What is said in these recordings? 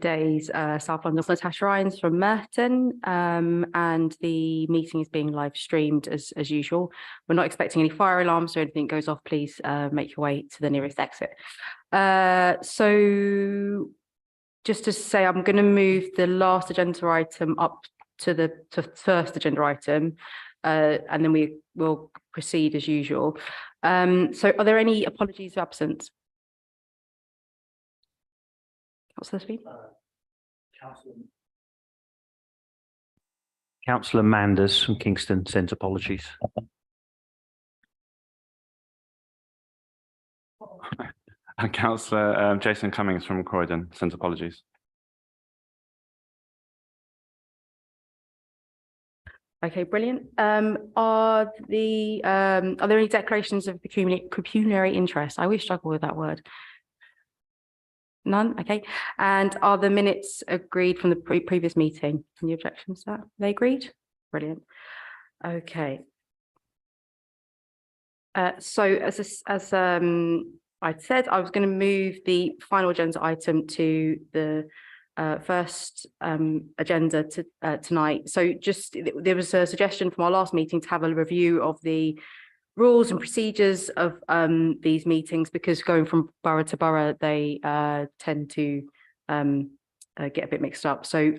today's South London Natasha Ryan from Merton, and the meeting is being live streamed as usual. We're not expecting any fire alarms, so anything goes off, please make your way to the nearest exit. So just to say, I'm going to move the last agenda item up to the first agenda item, and then we will proceed as usual. So are there any apologies of absence? Councillor Speed? Councillor Manders from Kingston sends apologies. And Councillor Jason Cummings from Croydon sends apologies. Okay, brilliant. Are there any declarations of pecuniary interest? I always struggle with that word. None. Okay. And are the minutes agreed from the previous meeting? Any objections to that? They agreed? Brilliant. Okay. So as I'd said, I was going to move the final agenda item to the first agenda tonight. So just there was a suggestion from our last meeting to have a review of the rules and procedures of these meetings, because going from borough to borough, they tend to get a bit mixed up. So,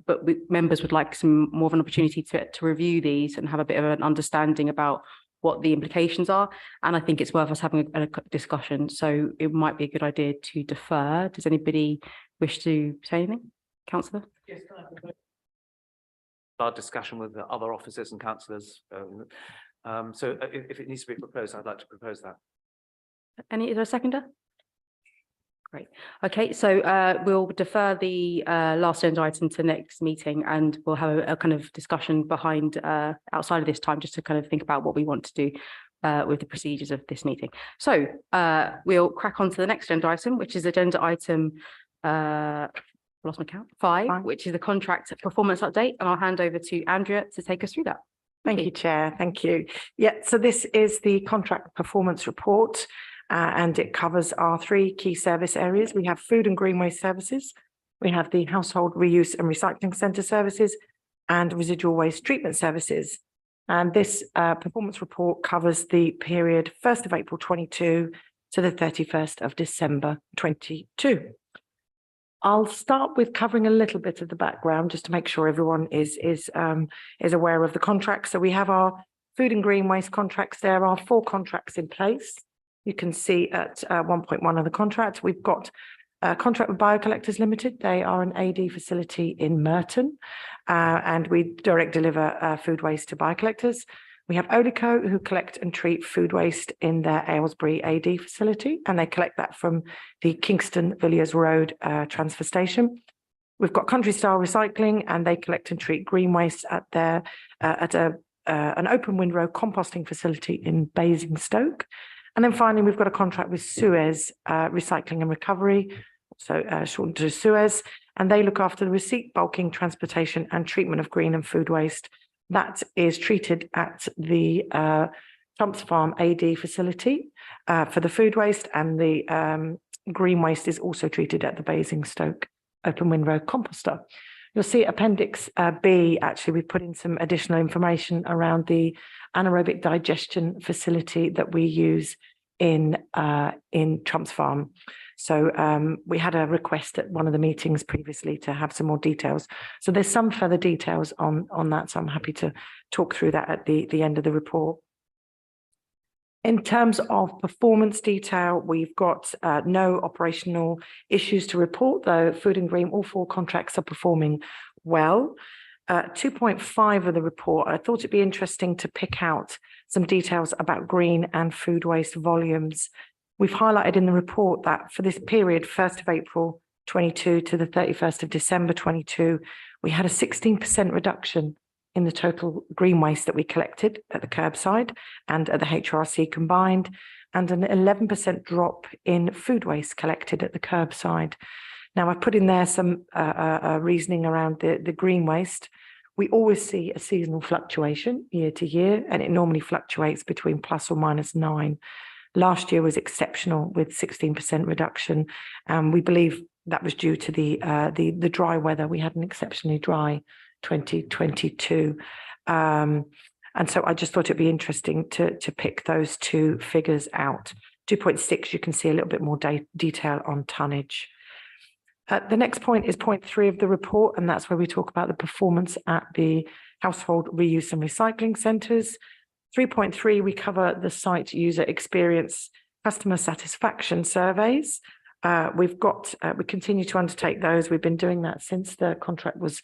but members would like some more of an opportunity to review these and have a bit of an understanding about what the implications are. And I think it's worth us having a discussion. So it might be a good idea to defer. Does anybody wish to say anything? Councillor? Yes, our discussion with the other officers and councillors. So if it needs to be proposed, I'd like to propose that. Is there a seconder? Great. Okay, so we'll defer the last agenda item to next meeting, and we'll have a kind of discussion behind outside of this time, just to kind of think about what we want to do with the procedures of this meeting. So we'll crack on to the next agenda item, which is agenda item lost my count, 5, which is the contract performance update, and I'll hand over to Andrea to take us through that. Thank you, Chair. Thank you. Yeah, so this is the contract performance report, and it covers our 3 key service areas. We have food and green waste services, we have the household reuse and recycling centre services, and residual waste treatment services. And this performance report covers the period 1st of April 22 to the 31st of December 22. I'll start with covering a little bit of the background just to make sure everyone is aware of the contract. So we have our food and green waste contracts. There are 4 contracts in place. You can see at 1.1 of the contract, we've got a contract with Biocollectors Limited. They are an AD facility in Merton, and we direct deliver food waste to Biocollectors. We have Olico, who collect and treat food waste in their Aylesbury AD facility, and they collect that from the Kingston Villiers Road transfer station. We've got Country Style Recycling, and they collect and treat green waste at their an open windrow composting facility in Basingstoke. And then finally, we've got a contract with Suez Recycling and Recovery, so shortened to Suez, and they look after the receipt, bulking, transportation, and treatment of green and food waste. That is treated at the Chumps Farm AD facility for the food waste, and the green waste is also treated at the Basingstoke open windrow composter. You'll see Appendix B, actually, we've put in some additional information around the anaerobic digestion facility that we use in Chumps Farm. So we had a request at one of the meetings previously to have some more details. So there's some further details on that. So I'm happy to talk through that at the end of the report. In terms of performance detail, we've got no operational issues to report, though food and green, all 4 contracts are performing well. 2.5 of the report, I thought it'd be interesting to pick out some details about green and food waste volumes. We've highlighted in the report that for this period, 1st of April 22 to the 31st of December 22, we had a 16% reduction in the total green waste that we collected at the curbside and at the HRC combined, and an 11% drop in food waste collected at the curbside. Now, I've put in there some reasoning around the green waste. We always see a seasonal fluctuation year to year, and it normally fluctuates between plus or minus 9. Last year was exceptional with 16% reduction. We believe that was due to the dry weather. We had an exceptionally dry 2022. And so I just thought it'd be interesting to pick those two figures out. 2.6, you can see a little bit more detail on tonnage. The next point is point 3 of the report, and that's where we talk about the performance at the household reuse and recycling centres. 3.3, we cover the site user experience customer satisfaction surveys. We continue to undertake those. We've been doing that since the contract was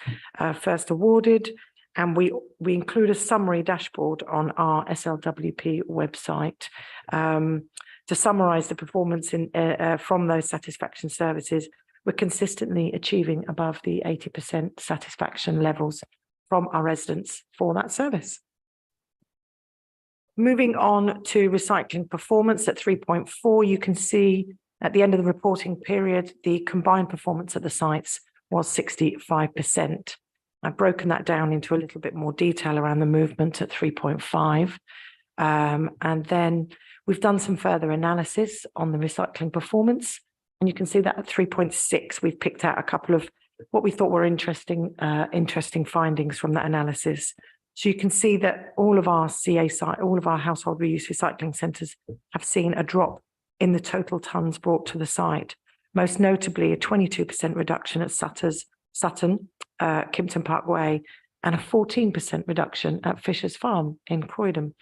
first awarded, and we include a summary dashboard on our SLWP website to summarise the performance from those satisfaction services. We're consistently achieving above the 80% satisfaction levels from our residents for that service. Moving on to recycling performance at 3.4, you can see at the end of the reporting period, the combined performance at the sites was 65%. I've broken that down into a little bit more detail around the movement at 3.5. And then we've done some further analysis on the recycling performance. And you can see that at 3.6, we've picked out a couple of what we thought were interesting findings from that analysis. So you can see that all of our all of our household reuse recycling centres have seen a drop in the total tonnes brought to the site, most notably a 22% reduction at Sutton, Kimpton Park Way, and a 14% reduction at Fisher's Farm in Croydon.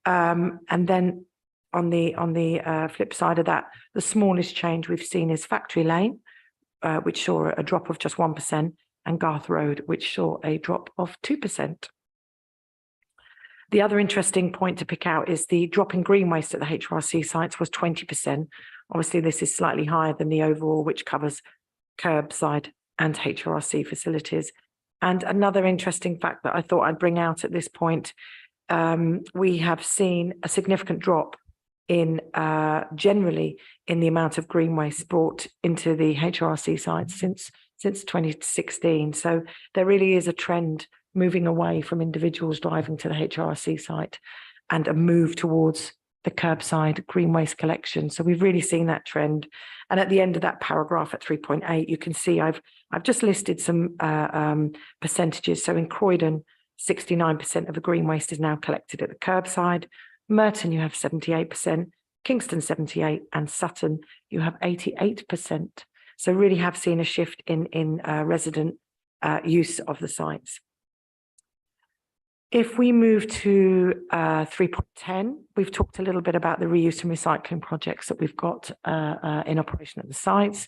And then on the flip side of that, the smallest change we've seen is Factory Lane, which saw a drop of just 1%, and Garth Road, which saw a drop of 2%. The other interesting point to pick out is the drop in green waste at the HRC sites was 20%. Obviously, this is slightly higher than the overall, which covers curbside and HRC facilities. And another interesting fact that I thought I'd bring out at this point, we have seen a significant drop in generally in the amount of green waste brought into the HRC sites since 2016. So there really is a trend moving away from individuals driving to the HRC site and a move towards the curbside green waste collection. So we've really seen that trend. And at the end of that paragraph at 3.8, you can see I've just listed some percentages. So in Croydon, 69% of the green waste is now collected at the curbside. Merton, you have 78%, Kingston 78%, and Sutton, you have 88%. So really have seen a shift in resident use of the sites. If we move to 3.10, we've talked a little bit about the reuse and recycling projects that we've got in operation at the sites.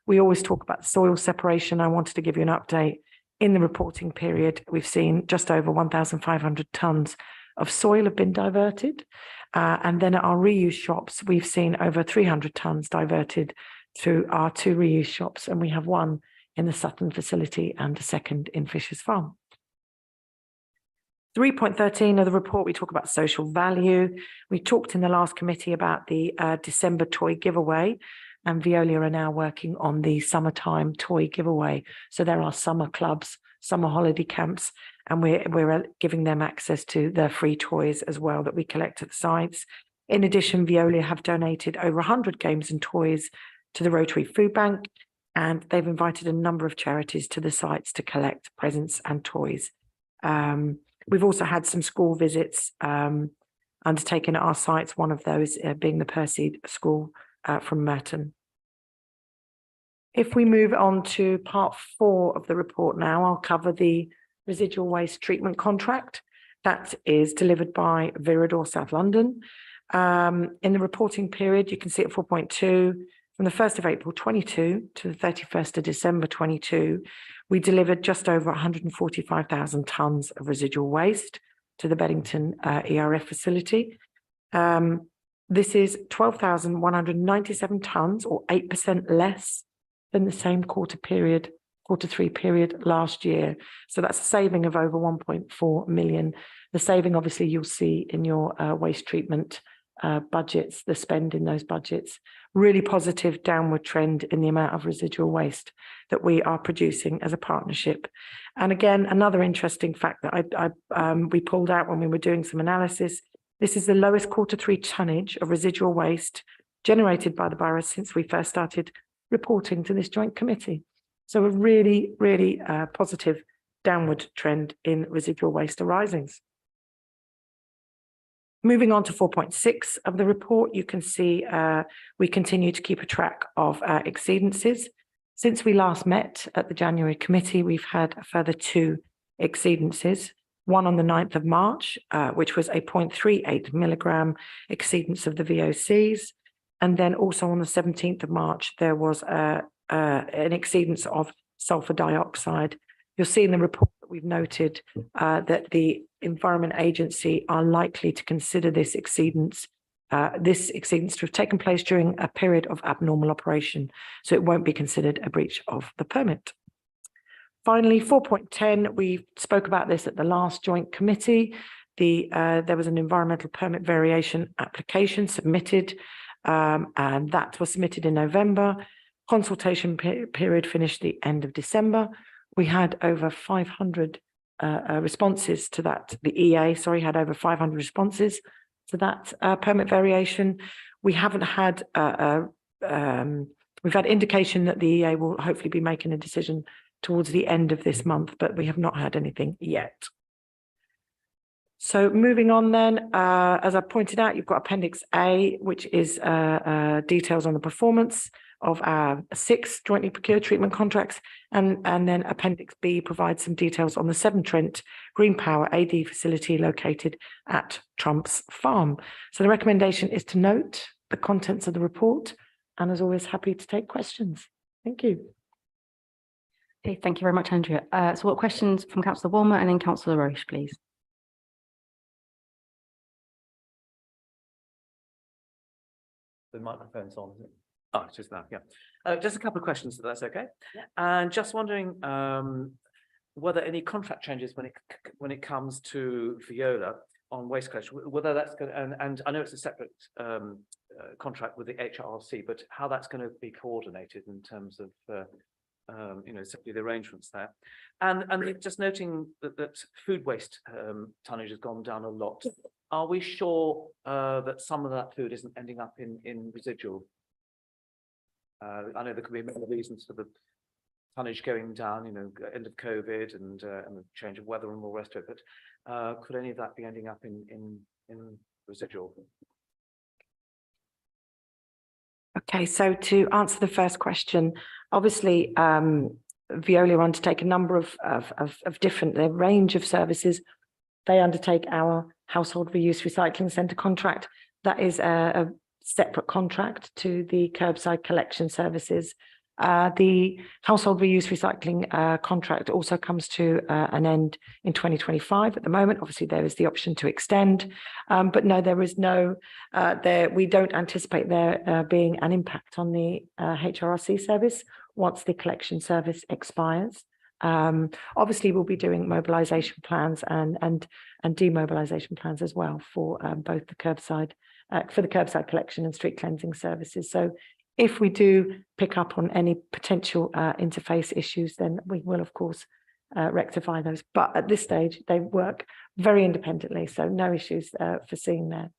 We always talk about soil separation. I wanted to give you an update. In the reporting period, we've seen just over 1,500 tonnes of soil have been diverted. And then at our reuse shops, we've seen over 300 tonnes diverted through our 2 reuse shops. And we have one in the Sutton facility and a second in Fisher's Farm. 3.13 of the report, we talk about social value. We talked in the last committee about the December toy giveaway, and Veolia are now working on the summertime toy giveaway. So there are summer clubs, summer holiday camps, and we're giving them access to their free toys as well that we collect at the sites. In addition, Veolia have donated over 100 games and toys to the Rotary Food Bank, and they've invited a number of charities to the sites to collect presents and toys. We've also had some school visits undertaken at our sites, one of those being the Perseid School from Merton. If we move on to part 4 of the report now, I'll cover the residual waste treatment contract that is delivered by Viridor South London. In the reporting period, you can see at 4.2, from the 1st of April 22 to the 31st of December 22, we delivered just over 145,000 tonnes of residual waste to the Beddington ERF facility. This is 12,197 tonnes, or 8% less than the same quarter 3 period last year. So that's a saving of over 1.4 million. The saving, obviously, you'll see in your waste treatment budgets, the spend in those budgets. Really positive downward trend in the amount of residual waste that we are producing as a partnership. And again, another interesting fact that we pulled out when we were doing some analysis, this is the lowest quarter 3 tonnage of residual waste generated by the borough since we first started reporting to this joint committee. So a really, really positive downward trend in residual waste arisings. Moving on to 4.6 of the report, you can see we continue to keep a track of exceedances. Since we last met at the January committee, we've had a further 2 exceedances, one on the 9th of March, which was a 0.38 milligram exceedance of the VOCs. And then also on the 17th of March, there was an exceedance of sulfur dioxide. You'll see in the report that we've noted that the Environment Agency are likely to consider this exceedance to have taken place during a period of abnormal operation. So it won't be considered a breach of the permit. Finally, 4.10, we spoke about this at the last joint committee. There was an environmental permit variation application submitted, and that was submitted in November. Consultation period finished the end of December. We had over 500 responses to that. The EA, had over 500 responses to that permit variation. We haven't had, we've had indication that the EA will hopefully be making a decision towards the end of this month, but we have not had anything yet. So moving on then, as I pointed out, you've got Appendix A, which is details on the performance of our 6 jointly procured treatment contracts, and then Appendix B provides some details on the Severn Trent Green Power AD facility located at Trumps Farm. So the recommendation is to note the contents of the report, and as always, happy to take questions. Thank you. Okay, thank you very much, Andrea. So what questions from Councillor Walmer and then Councillor Roche, please? The microphone's on, is it? Oh, it's just now, yeah. Just a couple of questions, if that's okay. Yeah. And just wondering whether any contract changes when it comes to Veolia on waste collection, whether that's going to, and I know it's a separate contract with the HRC, but how that's going to be coordinated in terms of simply the arrangements there. And just noting that food waste tonnage has gone down a lot. Are we sure that some of that food isn't ending up in residual? I know there could be many reasons for the tonnage going down, end of COVID and the change of weather and all the rest of it. Could any of that be ending up in residual? Okay, so to answer the first question, obviously, Veolia undertake a number of different, their range of services. They undertake our household reuse recycling centre contract. That is a separate contract to the curbside collection services. The household reuse recycling contract also comes to an end in 2025 at the moment. Obviously, there is the option to extend, but no, there is no, we don't anticipate there being an impact on the HRRC service once the collection service expires. Obviously, we'll be doing mobilisation plans and demobilisation plans as well for both the curbside, for the curbside collection and street cleansing services. So if we do pick up on any potential interface issues, then we will, of course, rectify those. But at this stage, they work very independently, so no issues foreseen there.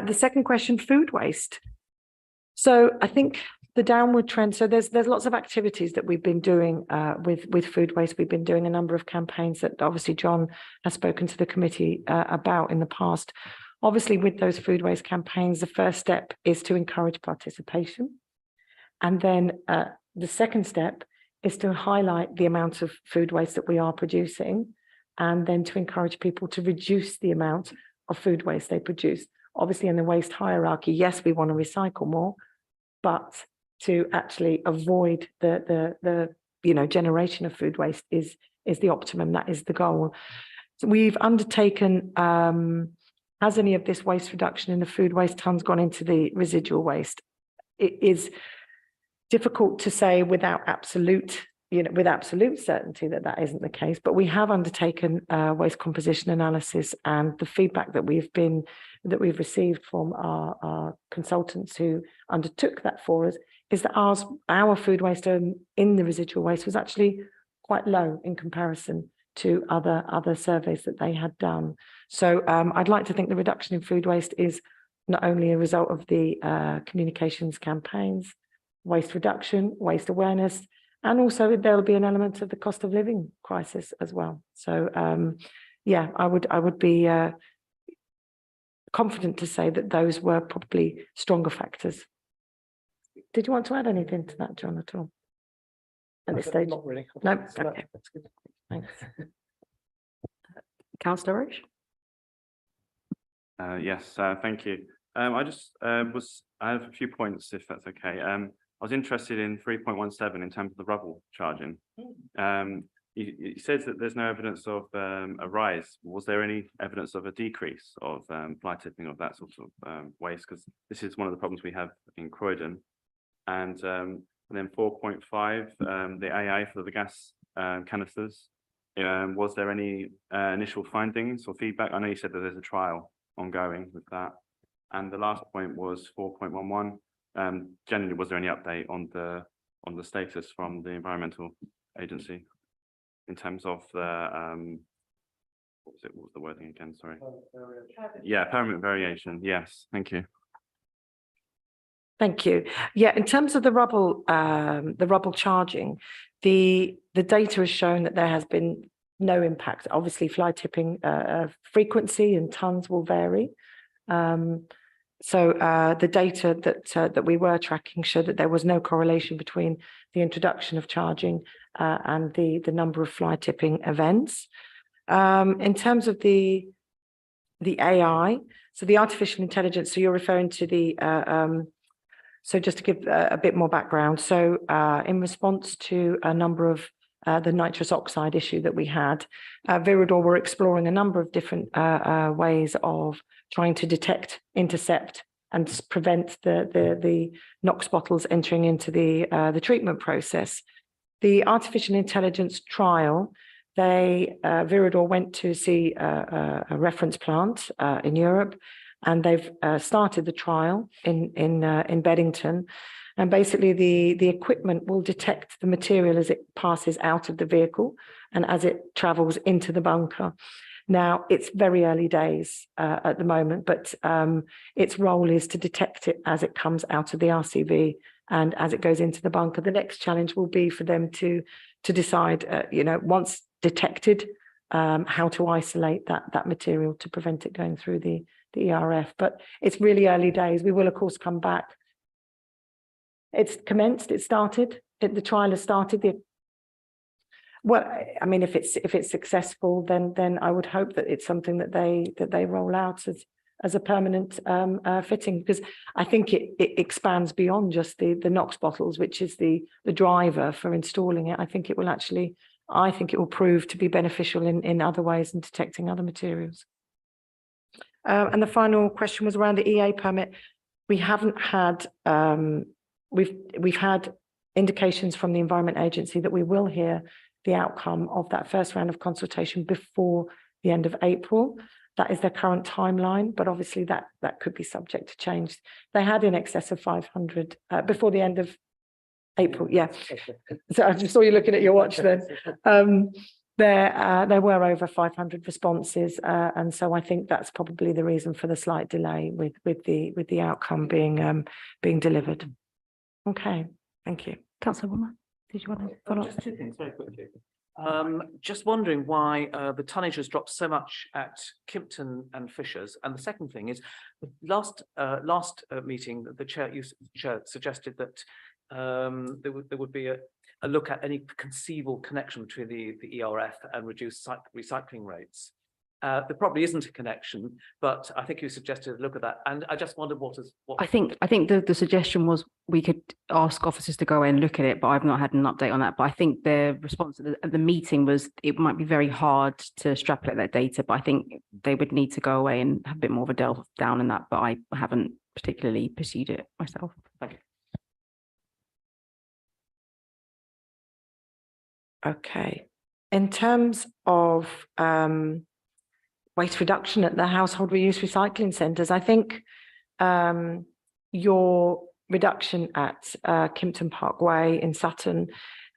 The second question, food waste. So I think the downward trend, so there's lots of activities that we've been doing with food waste. We've been doing a number of campaigns that obviously John has spoken to the committee about in the past. Obviously, with those food waste campaigns, the first step is to encourage participation. And then the second step is to highlight the amount of food waste that we are producing, and then to encourage people to reduce the amount of food waste they produce. Obviously, in the waste hierarchy, yes, we want to recycle more, but to actually avoid the generation of food waste is the optimum. That is the goal. So we've undertaken, has any of this waste reduction in the food waste tons gone into the residual waste? It is difficult to say without absolute certainty that isn't the case, but we have undertaken waste composition analysis, and the feedback that we've received from our consultants who undertook that for us is that our food waste in the residual waste was actually quite low in comparison to other surveys that they had done. So I'd like to think the reduction in food waste is not only a result of the communications campaigns, waste reduction, waste awareness, and also there'll be an element of the cost of living crisis as well. So yeah, I would be confident to say that those were probably stronger factors. Did you want to add anything to that, John, at all? At this stage? Not really. No? So Okay. that's good. Thanks. Councillor Roche? Yes, thank you. I have a few points, if that's okay. I was interested in 3.17 in terms of the rubble charging. It says that there's no evidence of a rise. Was there any evidence of a decrease of fly tipping of that sort of waste? Because this is one of the problems we have in Croydon. And then 4.5, the AA for the gas canisters. Was there any initial findings or feedback? I know you said that there's a trial ongoing with that. And the last point was 4.11. Generally, was there any update on the status from the Environmental Agency in terms of the what was the wording again? Sorry. Yeah, permanent variation. Yes, thank you. Thank you. Yeah, in terms of the rubble charging, the data has shown that there has been no impact. Obviously, fly tipping frequency and tons will vary. So the data that we were tracking showed that there was no correlation between the introduction of charging and the number of fly tipping events. In terms of the AI, so the artificial intelligence, so you're referring to the so just to give a bit more background. So in response to a number of the nitrous oxide issue that we had, Viridor were exploring a number of different ways of trying to detect, intercept, and prevent the NOx bottles entering into the treatment process. The artificial intelligence trial, Viridor went to see a reference plant in Europe, and they've started the trial in Beddington. And basically the equipment will detect the material as it passes out of the vehicle and as it travels into the bunker. Now, it's very early days at the moment, but its role is to detect it as it comes out of the RCV and as it goes into the bunker. The next challenge will be for them to decide, once detected, how to isolate that material to prevent it going through the ERF. But it's really early days. We will, of course, come back. It's commenced, it started, the trial has started. Well, I mean, if it's successful, then I would hope that it's something that they roll out as a permanent fitting, because I think it expands beyond just the NOx bottles, which is the driver for installing it. I think it will prove to be beneficial in other ways in detecting other materials. And the final question was around the EA permit. We haven't had we've had indications from the Environment Agency that we will hear the outcome of that first round of consultation before the end of April. That is their current timeline, but obviously that could be subject to change. They had in excess of 500 before the end of April. Yeah. So I just saw you looking at your watch then. There were over 500 responses, and so I think that's probably the reason for the slight delay with the outcome being delivered. Okay, thank you. Councillor Woolman, did you want to follow up? Just two things very quickly. Just wondering why the tonnage has dropped so much at Kimpton and Fishers. And the second thing is, last meeting, the chair suggested that there would be a look at any conceivable connection between the ERF and reduced recycling rates. There probably isn't a connection, but I think you suggested a look at that. And I just wondered what. I think the suggestion was we could ask officers to go away and look at it, but I've not had an update on that. But I think their response at the meeting was it might be very hard to extrapolate that data, but I think they would need to go away and have a bit more of a delve down in that, but I haven't particularly pursued it myself. Thank you. Okay. In terms of waste reduction at the household reuse recycling centres, I think your reduction at Kimpton Parkway in Sutton,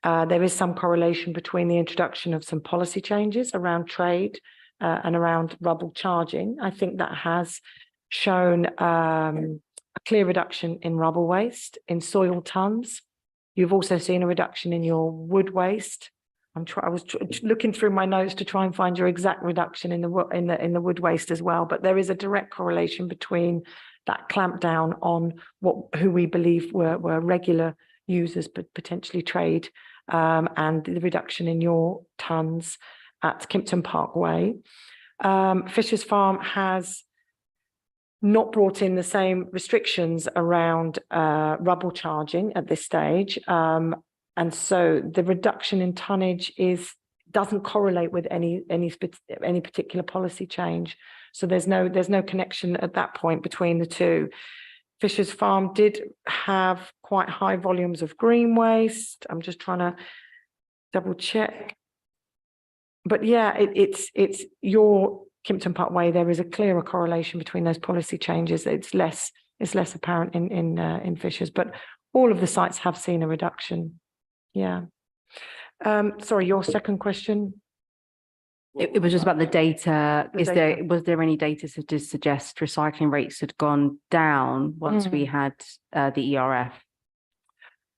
there is some correlation between the introduction of some policy changes around trade and around rubble charging. I think that has shown a clear reduction in rubble waste, in soil tons. You've also seen a reduction in your wood waste. I was looking through my notes to try and find your exact reduction in the wood waste as well. But there is a direct correlation between that clampdown on who we believe were regular users, but potentially trade, and the reduction in your tons at Kimpton Park Way. Fisher's Farm has not brought in the same restrictions around rubble charging at this stage. And so the reduction in tonnage doesn't correlate with any particular policy change. So there's no connection at that point between the two. Fisher's Farm did have quite high volumes of green waste. I'm just trying to double check. But yeah, it's your Kimpton Park Way. There is a clearer correlation between those policy changes. It's less apparent in Fisher's, but all of the sites have seen a reduction. Yeah. Sorry, your second question. It was just about the data. Was there any data to suggest recycling rates had gone down once we had the ERF?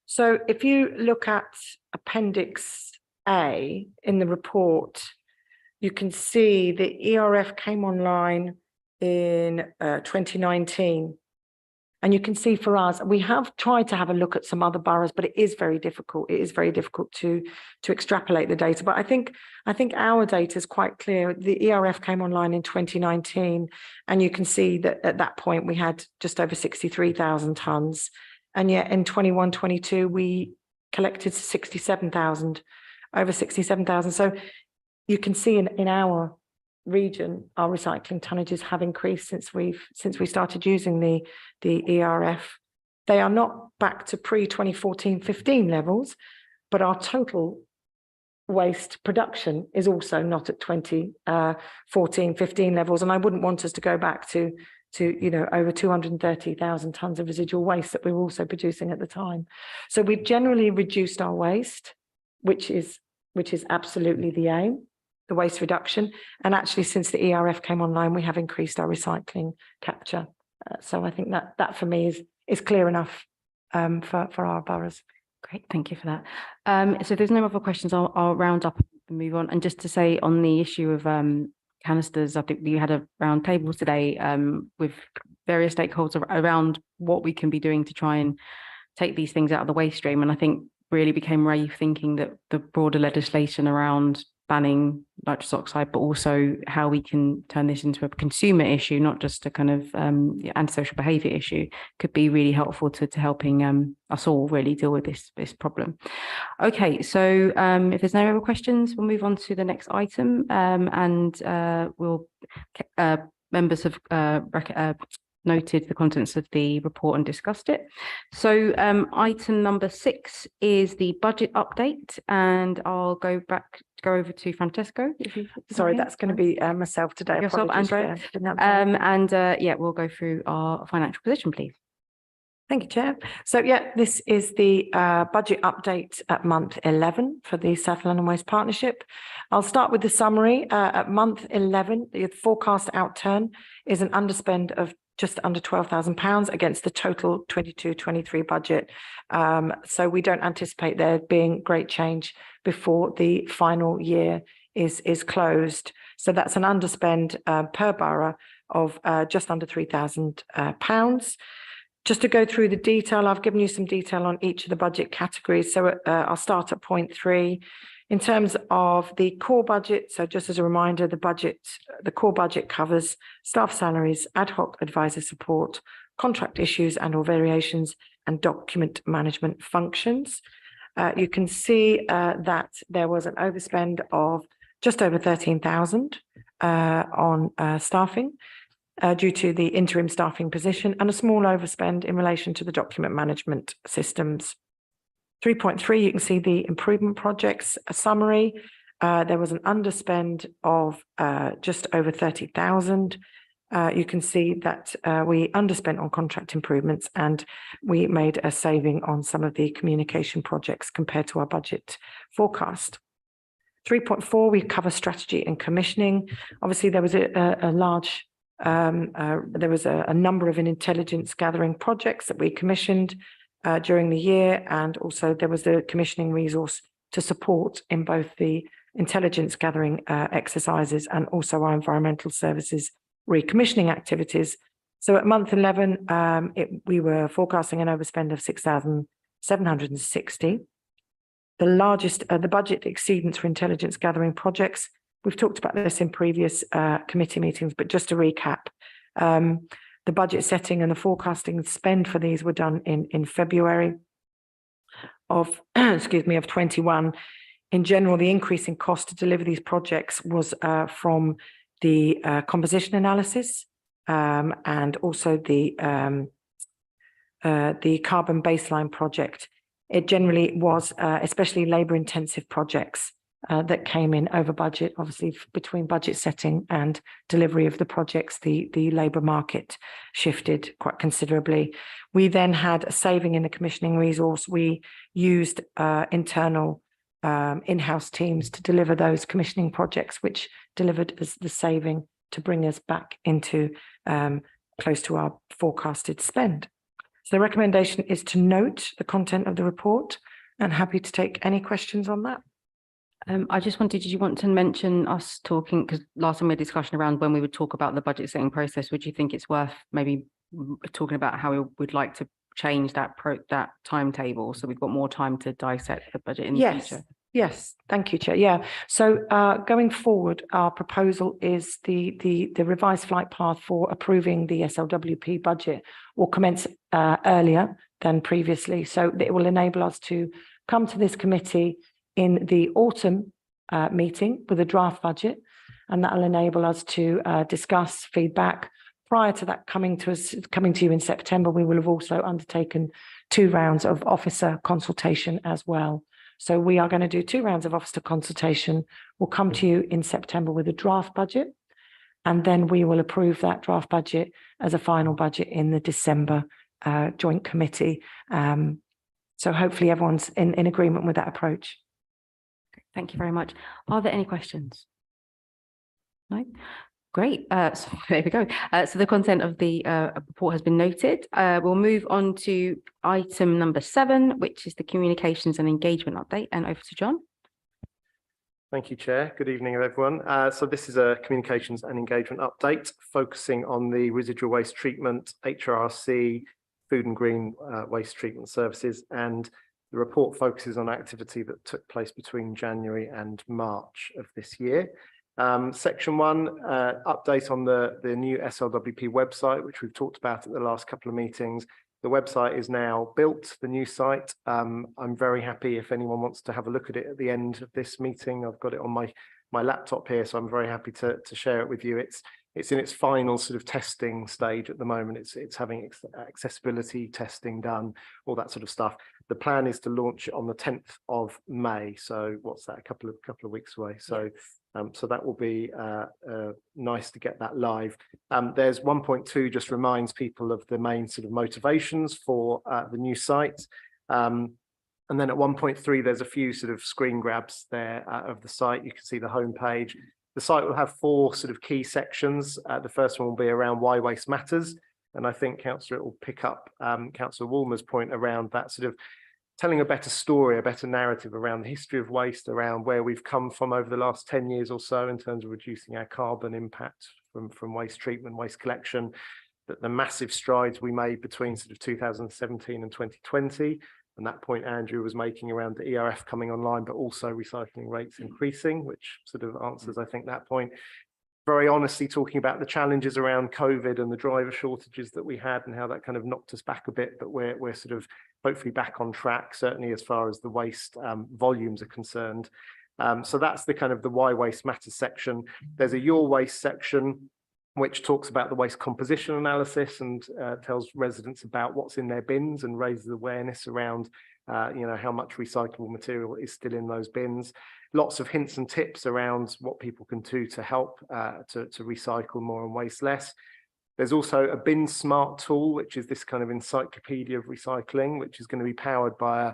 So if you look at Appendix A in the report, you can see the ERF came online in 2019. And you can see for us, we have tried to have a look at some other boroughs, but it is very difficult. It is very difficult to extrapolate the data. But I think our data is quite clear. The ERF came online in 2019, and you can see that at that point we had just over 63,000 tonnes. And yet in 21-22, we collected 67,000, over 67,000. So you can see in our region, our recycling tonnages have increased since we started using the ERF. They are not back to pre-2014-15 levels, but our total waste production is also not at 2014-15 levels. And I wouldn't want us to go back to over 230,000 tonnes of residual waste that we were also producing at the time. So we've generally reduced our waste, which is absolutely the aim, the waste reduction. And actually, since the ERF came online, we have increased our recycling capture. So I think that for me is clear enough for our boroughs. Great, thank you for that. So if there's no other questions, I'll round up and move on. And just to say on the issue of canisters, I think we had a round table today with various stakeholders around what we can be doing to try and take these things out of the waste stream. And I think really became rave thinking that the broader legislation around banning nitrous oxide, but also how we can turn this into a consumer issue, not just a kind of antisocial behaviour issue, could be really helpful to helping us all really deal with this problem. Okay, so if there's no other questions, we'll move on to the next item, and members have noted the contents of the report and discussed it. So item number 6 is the budget update, and I'll go over to Francesco. Sorry, that's going to be myself today. Yourself, Andrea. Yeah, we'll go through our financial position, please. Thank you, Chair. So yeah, this is the budget update at month 11 for the South London Waste Partnership. I'll start with the summary. At month 11, the forecast outturn is an underspend of just under £12,000 against the total 22-23 budget. So we don't anticipate there being great change before the final year is closed. So that's an underspend per borough of just under £3,000. Just to go through the detail, I've given you some detail on each of the budget categories. So I'll start at point 3. In terms of the core budget, so just as a reminder, the core budget covers staff salaries, ad hoc advisor support, contract issues and or variations, and document management functions. You can see that there was an overspend of just over 13,000 on staffing due to the interim staffing position, and a small overspend in relation to the document management systems. 3.3, you can see the improvement projects summary. There was an underspend of just over 30,000. You can see that we underspent on contract improvements, and we made a saving on some of the communication projects compared to our budget forecast. 3.4, we cover strategy and commissioning. Obviously, there was a large There was a number of intelligence gathering projects that we commissioned during the year, and also there was the commissioning resource to support in both the intelligence gathering exercises and also our environmental services recommissioning activities. So at month 11, we were forecasting an overspend of 6,760. The largest, the budget exceedance for intelligence gathering projects. We've talked about this in previous committee meetings, but just to recap, the budget setting and the forecasting spend for these were done in February of, excuse me, of 21. In general, the increase in cost to deliver these projects was from the composition analysis and also the carbon baseline project. It generally was especially labour-intensive projects that came in over budget. Obviously, between budget setting and delivery of the projects, the labour market shifted quite considerably. We then had a saving in the commissioning resource. We used internal in-house teams to deliver those commissioning projects, which delivered us the saving to bring us back into close to our forecasted spend. So the recommendation is to note the content of the report, and happy to take any questions on that. I just wanted, did you want to mention us talking, because last time we had discussion around when we would talk about the budget setting process, would you think it's worth maybe talking about how we would like to change that timetable so we've got more time to dissect the budget in the future? Yes, thank you, Chair. Yeah, so going forward, our proposal is the revised flight path for approving the SLWP budget will commence earlier than previously. So it will enable us to come to this committee in the autumn meeting with a draft budget, and that will enable us to discuss feedback. Prior to that coming to you in September, we will have also undertaken 2 rounds of officer consultation as well. So we are going to do 2 rounds of officer consultation. We'll come to you in September with a draft budget, and then we will approve that draft budget as a final budget in the December joint committee. So hopefully everyone's in agreement with that approach. Thank you very much. Are there any questions? No? Great. So there we go. So the content of the report has been noted. We'll move on to item number 7, which is the communications and engagement update. And over to John. Thank you, Chair. Good evening, everyone. So this is a communications and engagement update focusing on the residual waste treatment, HRRC, food and green waste treatment services, and the report focuses on activity that took place between January and March of this year. Section 1, update on the new SLWP website, which we've talked about at the last couple of meetings. The website is now built, the new site. I'm very happy if anyone wants to have a look at it at the end of this meeting. I've got it on my laptop here, so I'm very happy to share it with you. It's in its final sort of testing stage at the moment. It's having accessibility testing done, all that sort of stuff. The plan is to launch it on the 10th of May. So what's that? A couple of weeks away. So so that will be nice to get that live. There's 1.2 just reminds people of the main sort of motivations for the new site. And then at 1.3, there's a few sort of screen grabs there of the site. You can see the homepage. The site will have 4 sort of key sections. The first one will be around why waste matters. And I think, Councillor, it will pick up Councillor Woolmer's point around that sort of telling a better story, a better narrative around the history of waste, around where we've come from over the last 10 years or so in terms of reducing our carbon impact from waste treatment, waste collection, that the massive strides we made between sort of 2017 and 2020. And that point Andrew was making around the ERF coming online, but also recycling rates increasing, which sort of answers, I think, that point. Very honestly talking about the challenges around COVID and the driver shortages that we had and how that kind of knocked us back a bit, but we're sort of hopefully back on track, certainly as far as the waste volumes are concerned. So that's the kind of the why waste matters section. There's a your waste section, which talks about the waste composition analysis and tells residents about what's in their bins and raises awareness around how much recyclable material is still in those bins. Lots of hints and tips around what people can do to help to recycle more and waste less. There's also a Bin Smart tool, which is this kind of encyclopedia of recycling, which is going to be powered by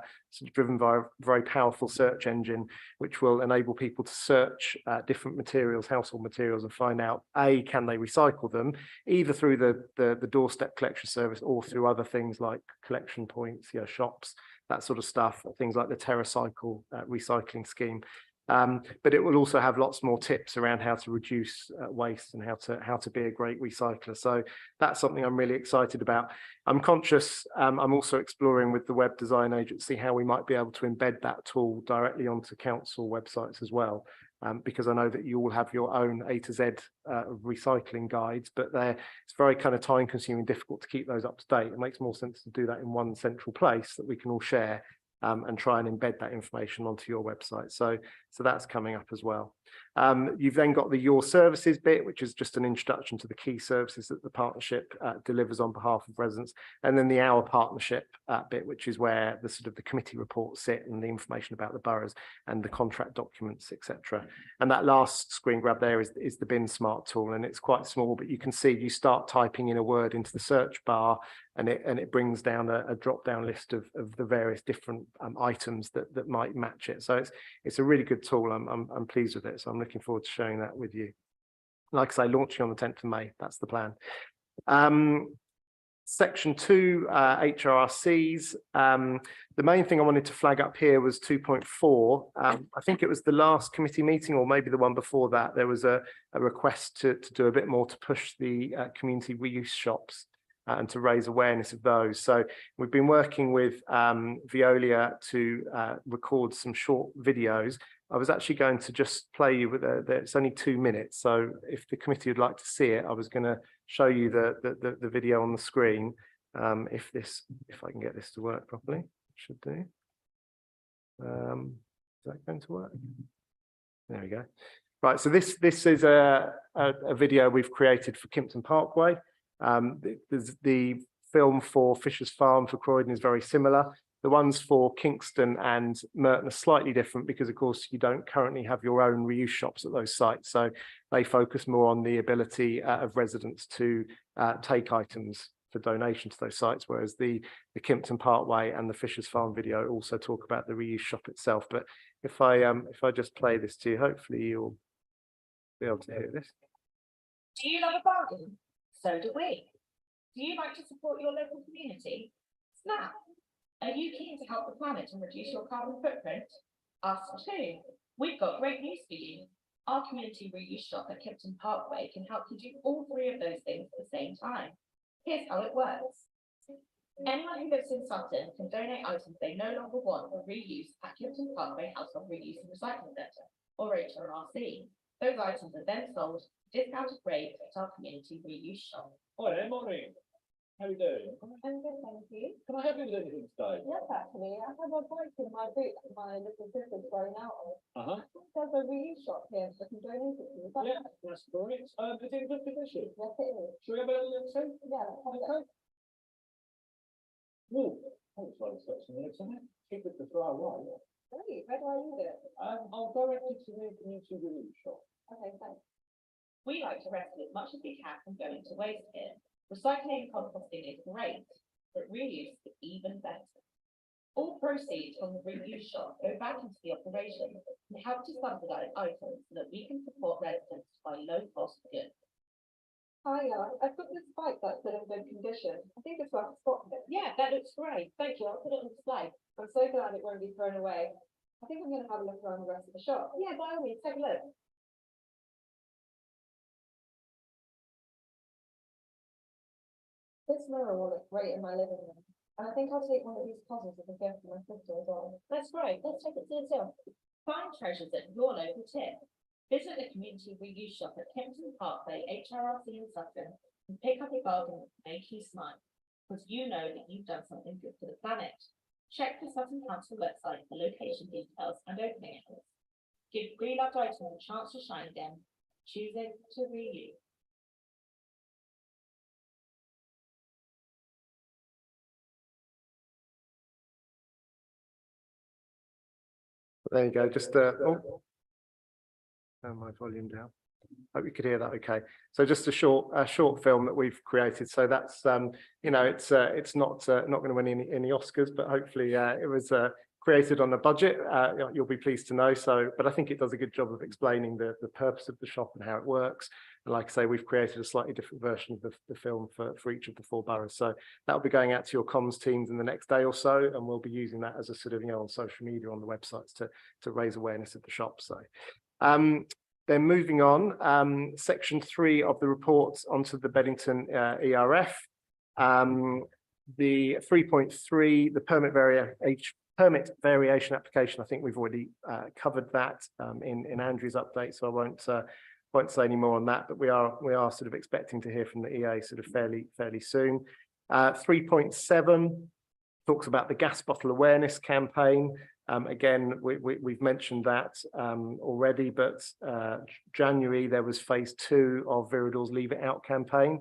driven by a very powerful search engine, which will enable people to search different materials, household materials, and find out, A, can they recycle them, either through the doorstep collection service or through other things like collection points, shops, that sort of stuff, things like the TerraCycle recycling scheme. But it will also have lots more tips around how to reduce waste and how to be a great recycler. So that's something I'm really excited about. I'm conscious, I'm also exploring with the Web Design Agency how we might be able to embed that tool directly onto council websites as well. Because I know that you all have your own A to Z recycling guides, but it's very kind of time consuming, difficult to keep those up to date. It makes more sense to do that in one central place that we can all share. And try and embed that information onto your website. So that's coming up as well. You've then got the Your Services bit, which is just an introduction to the key services that the partnership delivers on behalf of residents. And then the Our Partnership bit, which is where the sort of the committee reports sit and the information about the boroughs and the contract documents, etc. And that last screen grab there is the Bin Smart tool, and it's quite small, but you can see you start typing in a word into the search bar, and it brings down a drop down list of the various different items that might match it. So it's a really good tool. I'm pleased with it. So I'm looking forward to sharing that with you. Like I say, launching on the 10th of May. That's the plan. Section 2, HRCs. The main thing I wanted to flag up here was 2.4. I think it was the last committee meeting, or maybe the one before that, there was a request to do a bit more to push the community reuse shops and to raise awareness of those. So we've been working with Veolia to record some short videos. I was actually going to just play you with it's only 2 minutes. So if the committee would like to see it, I was going to show you the video on the screen. If I can get this to work properly, it should do. Is that going to work? There we go. Right, so this is a video we've created for Kimpton Parkway. The film for Fisher's Farm for Croydon is very similar. The ones for Kingston and Merton are slightly different because, of course, you don't currently have your own reuse shops at those sites. So they focus more on the ability of residents to take items for donation to those sites, whereas the Kimpton Parkway and the Fisher's Farm video also talk about the reuse shop itself. But if I just play this to you, hopefully you'll be able to hear this. Do you love a bargain? So do we. Do you like to support your local community? Snap. Are you keen to help the planet and reduce your carbon footprint? Us too. We've got great news for you. Our community reuse shop at Kimpton Parkway can help you do all three of those things at the same time. Here's how it works. Anyone who lives in Sutton can donate items they no longer want or reuse at Kimpton Parkway Household Reuse and Recycling Centre, or HRRC. Those items are then sold at discounted rates at our community reuse shop. Hi, morning. How are you doing? I'm good, thank you. Can I help you with anything today? Yes, actually, I have a bike in my boot that my little sister's going out of. There's a reuse shop here, so I can donate it to you. Is that Yeah, right? that's great. Is it in good condition? Yes, it is. Should we have a little look? Yeah, let's have a look. Ooh, thanks for inspection. Keep it to throw away. Great, where do I leave it? I'll direct it to the community relief shop. Okay, thanks. We like to rescue as much as we can from going to waste here. Recycling and composting is great, but reuse is even better. All proceeds from the reuse shop go back into the operation and help to subsidise items so that we can support residents to buy low-cost goods. Hi, I've got this bike that's in good condition. I think it's worth spotting it. Yeah, that looks great. Thank you. I'll put it on display. I'm so glad it won't be thrown away. I think I'm going to have a look around the rest of the shop. Yeah, by all means, take a look. This mirror will look great in my living room, and I think I'll take one of these puzzles as a gift for my sister as well. That's great. Let's take it to the till. Find treasures at your local tip. Visit the community reuse shop at Kimpton Parkway, HRRC in Sutton, and pick up a bargain that will make you smile, because you know that you've done something good for the planet. Check the Sutton Council website for location details and opening hours. Give pre-loved items a chance to shine again. Choosing to reuse. There you go. Just turn my volume down. Hope you could hear that okay. So just a short film that we've created. So that's you know, it's not going to win any Oscars, but hopefully it was created on a budget. You'll be pleased to know. So, but I think it does a good job of explaining the purpose of the shop and how it works. And like I say, we've created a slightly different version of the film for each of the 4 boroughs. So that'll be going out to your comms teams in the next day or so, and we'll be using that as a sort of, you know, on social media, on the websites to raise awareness of the shop. So then moving on, section 3 of the report onto the Beddington ERF. The 3.3, the permit variation application, I think we've already covered that in Andrew's update, so I won't say any more on that, but we are sort of expecting to hear from the EA sort of fairly soon. 3.7 talks about the gas bottle awareness campaign. Again, we've mentioned that already, but January there was phase 2 of Viridor's Leave It Out campaign,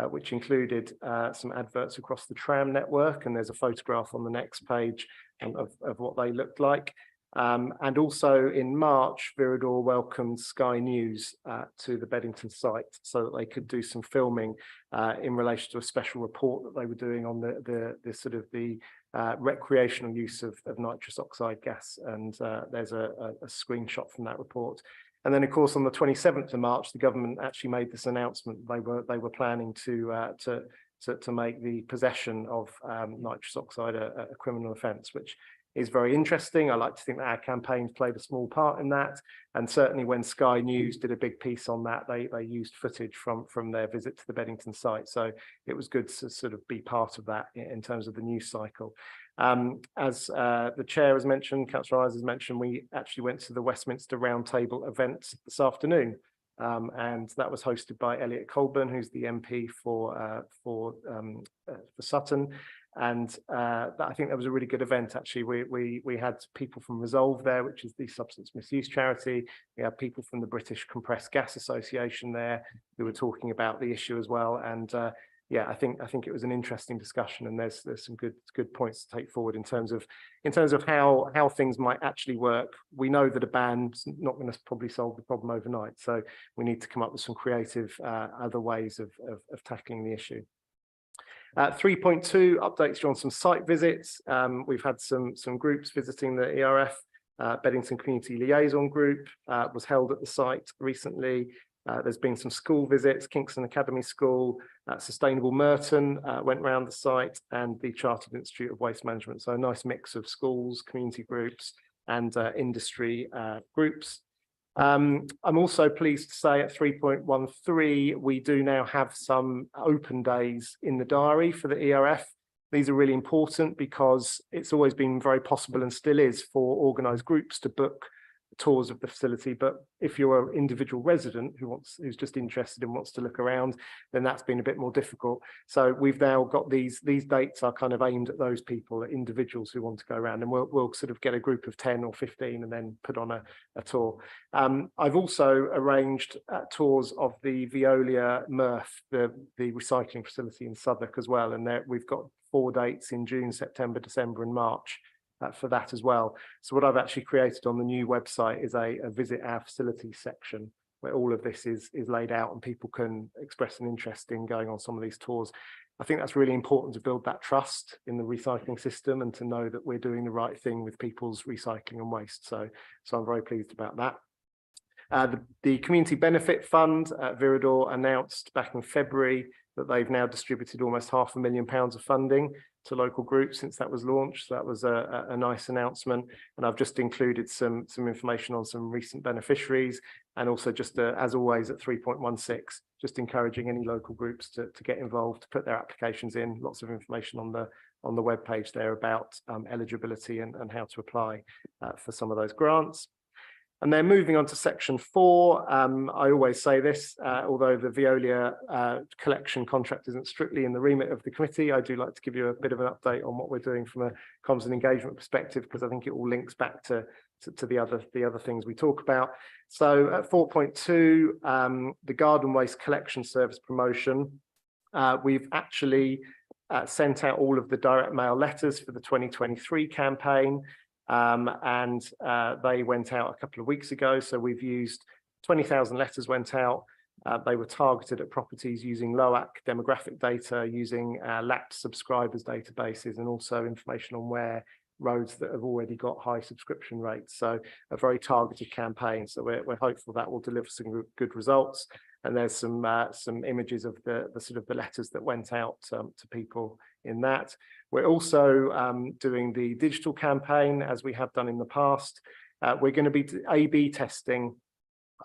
which included some adverts across the tram network, and there's a photograph on the next page of what they looked like. And also in March, Viridor welcomed Sky News to the Beddington site so that they could do some filming in relation to a special report that they were doing on the sort of the recreational use of nitrous oxide gas. And there's a screenshot from that report. And then, of course, on the 27th of March, the government actually made this announcement. They were planning to make the possession of nitrous oxide a criminal offence, which is very interesting. I like to think that our campaigns played a small part in that. And certainly when Sky News did a big piece on that, they used footage from their visit to the Beddington site. So it was good to sort of be part of that in terms of the news cycle. As the chair has mentioned, Councillor Eyes has mentioned, we actually went to the Westminster Roundtable event this afternoon. And that was hosted by Elliot Colburn, who's the MP for Sutton. And I think that was a really good event, actually. We had people from Resolve there, which is the substance misuse charity. We had people from the British Compressed Gas Association there who were talking about the issue as well. And yeah, I think it was an interesting discussion, and there's some good points to take forward in terms of how things might actually work. We know that a ban's not going to probably solve the problem overnight, so we need to come up with some creative other ways of tackling the issue. 3.2 updates you on some site visits. We've had some groups visiting the ERF. Beddington Community Liaison Group was held at the site recently. There's been some school visits. Kingston Academy School, Sustainable Merton went around the site, and the Chartered Institute of Waste Management. So a nice mix of schools, community groups and industry groups. I'm also pleased to say at 3.13, we do now have some open days in the diary for the ERF. These are really important because it's always been very possible, and still is, for organised groups to book tours of the facility. But if you're an individual resident who's just interested and wants to look around, then that's been a bit more difficult. So we've now got these dates are kind of aimed at those people, individuals who want to go around, and we'll sort of get a group of 10 or 15 and then put on a tour. I've also arranged tours of the Veolia MRF, the recycling facility in Southwark as well, and there we've got 4 dates in June, September, December and March for that as well. So what I've actually created on the new website is a visit our facility section where all of this is laid out, and people can express an interest in going on some of these tours. I think that's really important to build that trust in the recycling system and to know that we're doing the right thing with people's recycling and waste. So I'm very pleased about that. The Community Benefit Fund, Viridor announced back in February that they've now distributed almost £500,000 of funding to local groups since that was launched. So that was a nice announcement, and I've just included some information on some recent beneficiaries, and also just as always at 3.16, just encouraging any local groups to get involved, to put their applications in. Lots of information on the web page there about eligibility and how to apply for some of those grants. And then moving on to section 4, I always say this, although the Veolia collection contract isn't strictly in the remit of the committee, I do like to give you a bit of an update on what we're doing from a comms and engagement perspective, because I think it all links back to the other things we talk about. So at 4.2, the garden waste collection service promotion, we've actually sent out all of the direct mail letters for the 2023 campaign. And they went out a couple of weeks ago. So we've used 20,000 letters went out. They were targeted at properties using LOAC demographic data, using lapsed subscribers databases, and also information on where roads that have already got high subscription rates. So a very targeted campaign. So we're hopeful that will deliver some good results. And there's some images of the sort of the letters that went out to people in that. We're also doing the digital campaign as we have done in the past. We're going to be A/B testing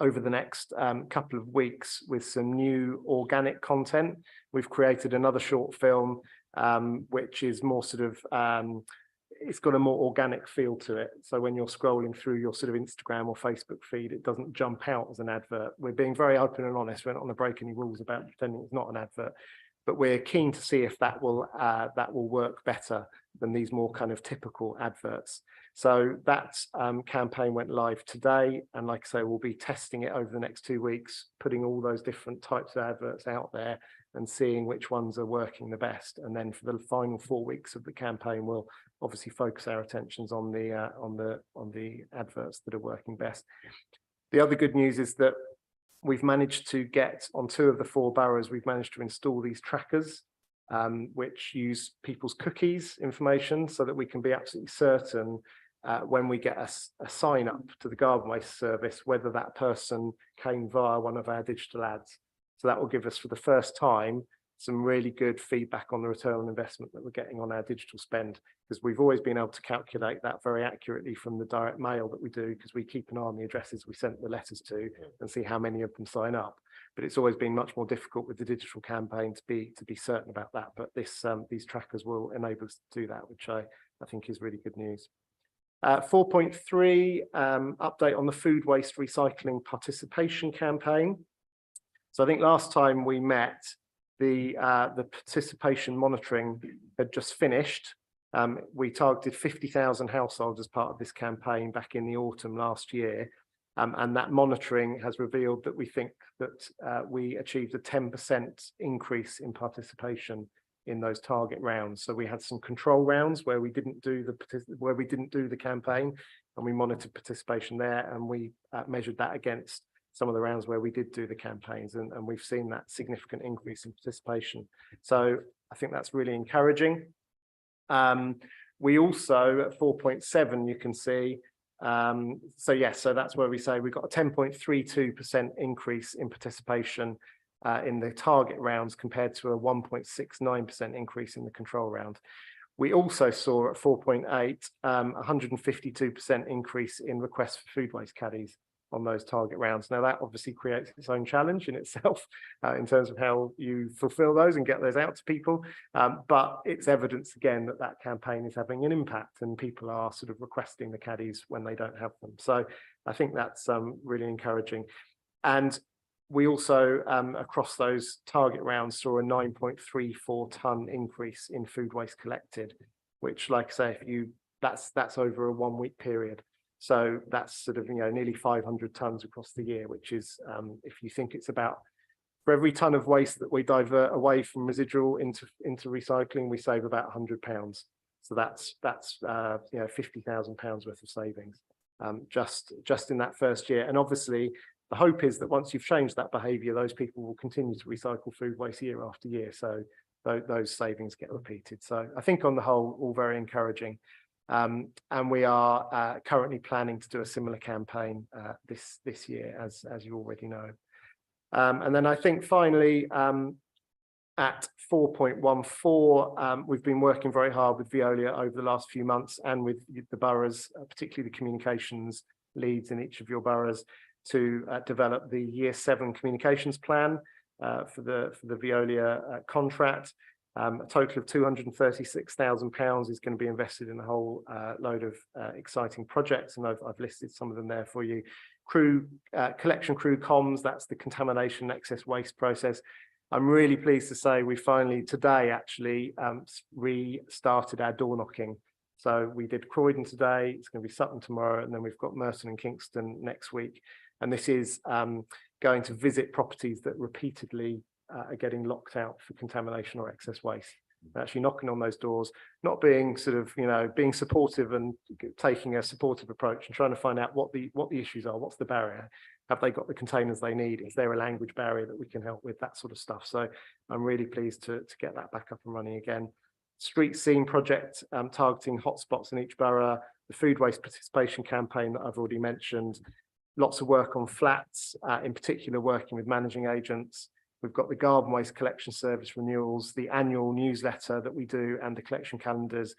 over the next couple of weeks with some new organic content. We've created another short film, which is more sort of, it's got a more organic feel to it. So when you're scrolling through your sort of Instagram or Facebook feed, it doesn't jump out as an advert. We're being very open and honest. We're not going to break any rules about pretending it's not an advert, but we're keen to see if that will work better than these more kind of typical adverts. So that campaign went live today, and like I say, we'll be testing it over the next 2 weeks, putting all those different types of adverts out there and seeing which ones are working the best. And then for the final 4 weeks of the campaign, we'll obviously focus our attentions on the adverts that are working best. The other good news is that we've managed to get on 2 of the 4 boroughs, we've managed to install these trackers, which use people's cookies information so that we can be absolutely certain when we get a sign up to the Garden Waste service, whether that person came via one of our digital ads. So that will give us for the first time some really good feedback on the return on investment that we're getting on our digital spend, because we've always been able to calculate that very accurately from the direct mail that we do, because we keep an eye on the addresses we sent the letters to and see how many of them sign up. But it's always been much more difficult with the digital campaign to be certain about that. But these trackers will enable us to do that, which I think is really good news. 4.3, update on the food waste recycling participation campaign. So I think last time we met, the participation monitoring had just finished. We targeted 50,000 households as part of this campaign back in the autumn last year. And that monitoring has revealed that we think that we achieved a 10% increase in participation in those target rounds. So we had some control rounds where we didn't do the campaign, and we monitored participation there, and we measured that against some of the rounds where we did do the campaigns, and we've seen that significant increase in participation. So I think that's really encouraging. We also at 4.7, you can see, so that's where we say we got a 10.32% increase in participation in the target rounds compared to a 1.69% increase in the control round. We also saw at 4.8, 152% increase in requests for food waste caddies on those target rounds. Now that obviously creates its own challenge in itself in terms of how you fulfill those and get those out to people. But it's evidence again that campaign is having an impact, and people are sort of requesting the caddies when they don't have them. So I think that's really encouraging. And we also, across those target rounds, saw a 9.34 tonne increase in food waste collected, which, like I say, that's over a 1 week period. So that's sort of, nearly 500 tonnes across the year, which is, if you think it's about, for every tonne of waste that we divert away from residual into recycling, we save about £100. So that's £50,000 worth of savings, just in that first year. And obviously, the hope is that once you've changed that behaviour, those people will continue to recycle food waste year after year. So those savings get repeated. So I think on the whole, all very encouraging. And we are currently planning to do a similar campaign this year, as you already know. And then I think finally, at 4.14, we've been working very hard with Veolia over the last few months, and with the boroughs, particularly the communications leads in each of your boroughs, to develop the Year 7 communications plan for the Veolia contract. A total of £236,000 is going to be invested in a whole load of exciting projects, and I've listed some of them there for you. Collection crew comms, that's the contamination excess waste process. I'm really pleased to say we finally today actually restarted our door knocking. So we did Croydon today, it's going to be Sutton tomorrow, and then we've got Merton and Kingston next week. And this is going to visit properties that repeatedly are getting locked out for contamination or excess waste. Actually knocking on those doors, not being sort of, being supportive and taking a supportive approach and trying to find out what the issues are, what's the barrier, Have they got the containers they need? Is there a language barrier that we can help with? That sort of stuff. So I'm really pleased to get that back up and running again. Street Scene project targeting hotspots in each borough, the food waste participation campaign that I've already mentioned, lots of work on flats, in particular working with managing agents. We've got the garden waste collection service renewals, the annual newsletter that we do and the collection calendars.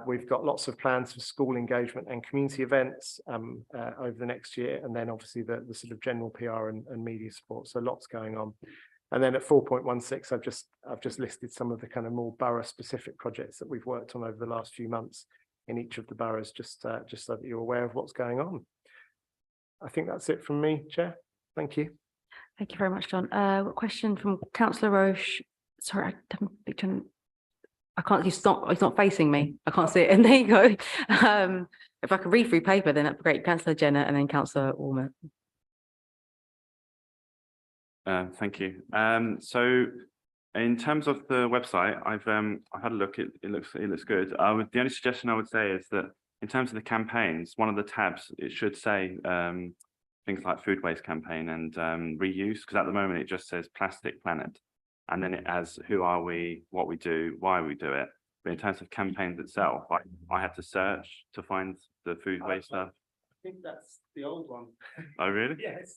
We've got lots of plans for school engagement and community events over the next year, and then obviously the sort of general PR and media support. So lots going on. And then at 4.16, I've just listed some of the kind of more borough specific projects that we've worked on over the last few months in each of the boroughs, just so that you're aware of what's going on. I think that's it from me, Chair. Thank you. Thank you very much, John. Question from Councillor Roche. Sorry, I haven't picked on. I can't. It's not facing me. I can't see it. And there you go. If I could read through paper, then that'd be great. Councillor Jenner and then Councillor Ormer. Thank you. So in terms of the website, I've had a look. It looks good. The only suggestion I would say is that in terms of the campaigns, one of the tabs, it should say things like food waste campaign and reuse, because at the moment it just says Plastic Planet, and then it has who are we, what we do, why we do it. But in terms of campaigns itself, I had to search to find the food waste stuff. I think that's the old one. Oh, really? Yes.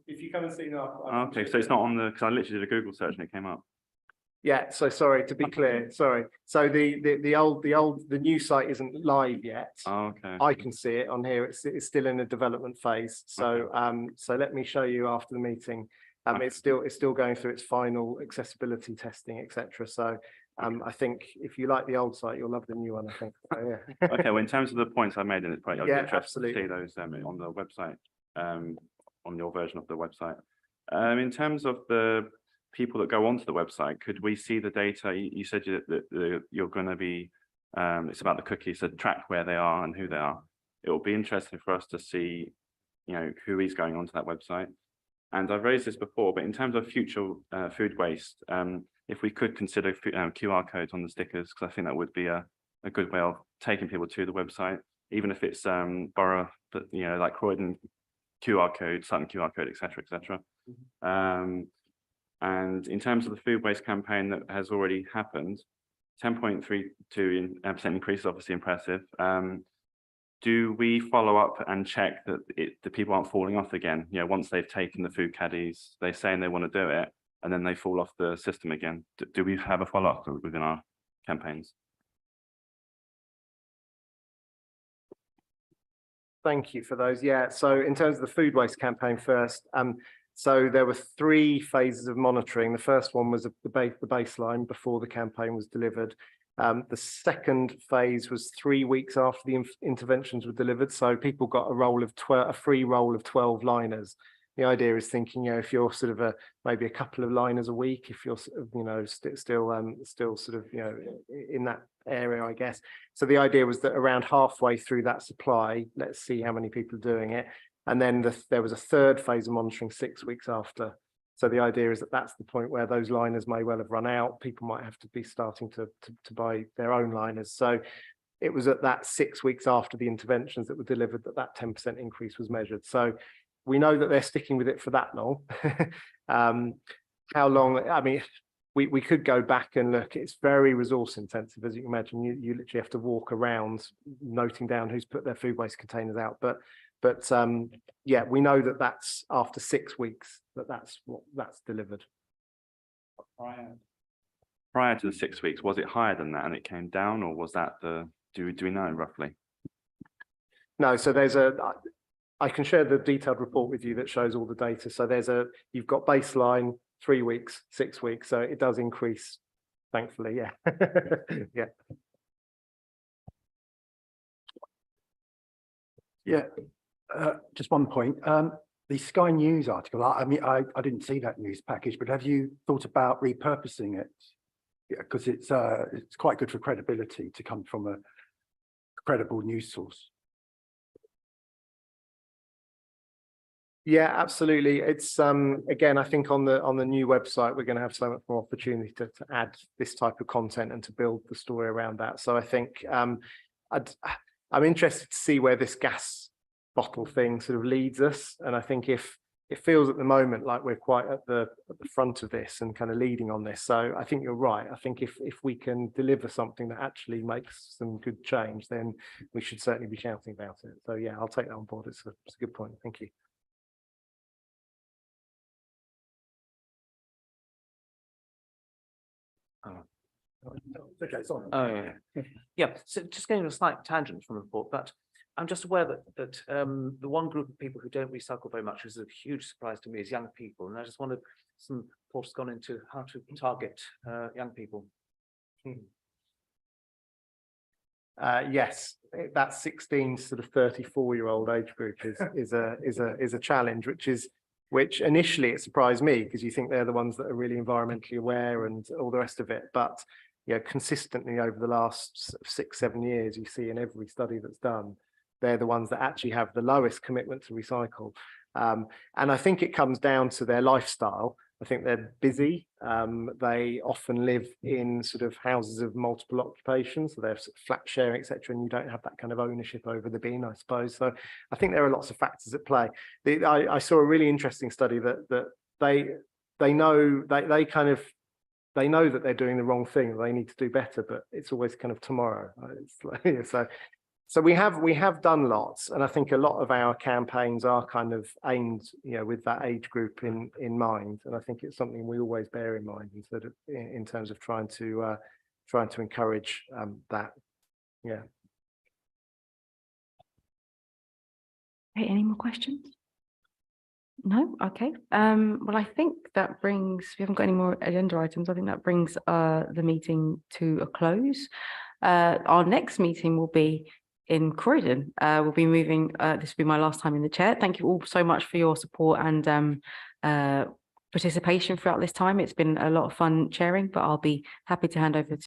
If you come and see now. Okay, so it's not on the, because I literally did a Google search and it came up. Yeah, so sorry, to be clear, sorry. So the new site isn't live yet. Oh, okay. I can see it on here. It's still in a development phase. So so let me show you after the meeting. It's still going through its final accessibility testing, etc. So I think if you like the old site, you'll love the new one, I think. So, yeah. Okay, well, in terms of the points I made in it, probably I'll be Yeah, interested absolutely. to see those on the website, on your version of the website. In terms of the people that go onto the website, could we see the data? You said that you're going to be, it's about the cookies, so track where they are and who they are. It will be interesting for us to see, you know, who is going onto that website. And I've raised this before, but in terms of future food waste, if we could consider QR codes on the stickers, because I think that would be a good way of taking people to the website, even if it's borough, but you know, like Croydon QR code, Sutton QR code, etc., etc. And in terms of the food waste campaign that has already happened, 10.32% increase is obviously impressive. Do we follow up and check that the people aren't falling off again? You know, once they've taken the food caddies, they're saying they want to do it, and then they fall off the system again. Do we have a follow-up within our campaigns? Thank you for those. Yeah, so in terms of the food waste campaign first, so there were 3 phases of monitoring. The first one was the baseline before the campaign was delivered. The second phase was 3 weeks after the interventions were delivered. So people got a free roll of 12 liners. The idea is thinking, you know, if you're sort of maybe a couple of liners a week, if you're sort of, you know, still sort of, you know, in that area, I guess. So the idea was that around halfway through that supply, let's see how many people are doing it. And then there was a third phase of monitoring 6 weeks after. So the idea is that that's the point where those liners may well have run out. People might have to be starting to buy their own liners. So it was at that 6 weeks after the interventions that were delivered that 10% increase was measured. So we know that they're sticking with it for that long. How long? I mean, we could go back and look. It's very resource intensive, as you can imagine. You literally have to walk around noting down who's put their food waste containers out. But yeah, we know that that's after 6 weeks that's delivered. Prior to the 6 weeks, was it higher than that and it came down, or was that do we know roughly? No, so I can share the detailed report with you that shows all the data. So you've got baseline 3 weeks, 6 weeks, so it does increase, thankfully, yeah. Yeah. Yeah, just one point. The Sky News article, I mean, I didn't see that news package, but have you thought about repurposing it? Yeah, because it's quite good for credibility to come from a credible news source. Yeah, absolutely. It's again, I think on the new website, we're going to have so much more opportunity to add this type of content and to build the story around that. So I think I'm interested to see where this gas bottle thing sort of leads us. And I think if it feels at the moment like we're quite at the front of this and kind of leading on this. So I think you're right. I think if we can deliver something that actually makes some good change, then we should certainly be shouting about it. So yeah, I'll take that on board. It's a good point. Thank you. Okay, it's on. Oh, yeah. Yeah, so just going on a slight tangent from the report, but I'm just aware that the one group of people who don't recycle very much, which is a huge surprise to me, is young people. And I just wondered, some thought has gone into how to target young people. Yes, that 16 to sort of 34-year-old age group is a challenge, which initially it surprised me because you think they're the ones that are really environmentally aware and all the rest of it. But you know, consistently over the last 6-7 years, you see in every study that's done, they're the ones that actually have the lowest commitment to recycle. And I think it comes down to their lifestyle. I think they're busy. They often live in sort of houses of multiple occupations, so they're sort of flat sharing, etc. And you don't have that kind of ownership over the bin, I suppose. So I think there are lots of factors at play. I saw a really interesting study that they know that they're doing the wrong thing. They need to do better, but it's always kind of tomorrow. It's like, so we have done lots, and I think a lot of our campaigns are kind of aimed, you know, with that age group in mind. And I think it's something we always bear in mind in terms of trying to encourage that. Yeah. Okay, any more questions? No? Okay. Well, I think that brings, we haven't got any more agenda items. I think that brings the meeting to a close. Our next meeting will be in Croydon. We'll be moving, this will be my last time in the chair. Thank you all so much for your support and participation throughout this time. It's been a lot of fun chairing, but I'll be happy to hand over to